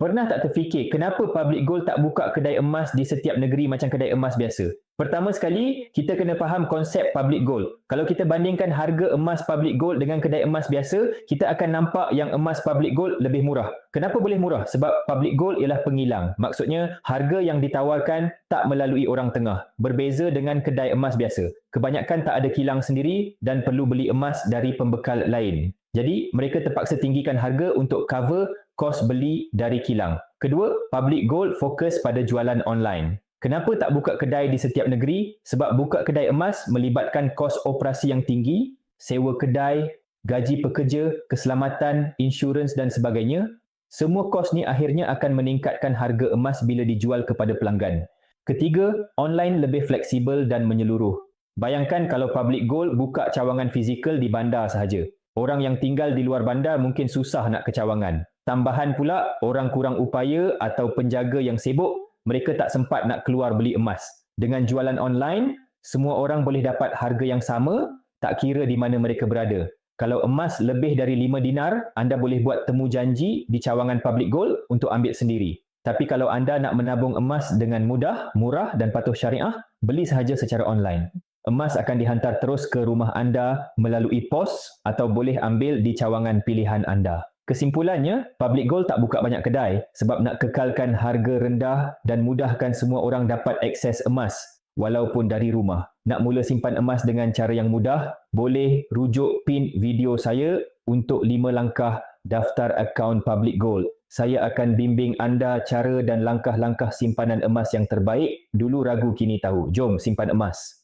Pernah tak terfikir kenapa Public Gold tak buka kedai emas di setiap negeri macam kedai emas biasa? Pertama sekali, kita kena faham konsep Public Gold. Kalau kita bandingkan harga emas Public Gold dengan kedai emas biasa, kita akan nampak yang emas Public Gold lebih murah. Kenapa boleh murah? Sebab Public Gold ialah pengilang. Maksudnya, harga yang ditawarkan tak melalui orang tengah. Berbeza dengan kedai emas biasa. Kebanyakan tak ada kilang sendiri dan perlu beli emas dari pembekal lain. Jadi, mereka terpaksa tinggikan harga untuk cover kos beli dari kilang. Kedua, Public Gold fokus pada jualan online. Kenapa tak buka kedai di setiap negeri? Sebab buka kedai emas melibatkan kos operasi yang tinggi, sewa kedai, gaji pekerja, keselamatan, insurans dan sebagainya. Semua kos ni akhirnya akan meningkatkan harga emas bila dijual kepada pelanggan. Ketiga, online lebih fleksibel dan menyeluruh. Bayangkan kalau Public Gold buka cawangan fizikal di bandar sahaja. Orang yang tinggal di luar bandar mungkin susah nak ke cawangan. Tambahan pula, orang kurang upaya atau penjaga yang sibuk, mereka tak sempat nak keluar beli emas. Dengan jualan online, semua orang boleh dapat harga yang sama, tak kira di mana mereka berada. Kalau emas lebih dari 5 dinar, anda boleh buat temu janji di cawangan Public Gold untuk ambil sendiri. Tapi kalau anda nak menabung emas dengan mudah, murah dan patuh syariah, beli sahaja secara online. Emas akan dihantar terus ke rumah anda melalui pos atau boleh ambil di cawangan pilihan anda. Kesimpulannya, Public Gold tak buka banyak kedai sebab nak kekalkan harga rendah dan mudahkan semua orang dapat akses emas walaupun dari rumah. Nak mula simpan emas dengan cara yang mudah, boleh rujuk pin video saya untuk 5 langkah daftar akaun Public Gold. Saya akan bimbing anda cara dan langkah-langkah simpanan emas yang terbaik. Dulu ragu, kini tahu. Jom simpan emas.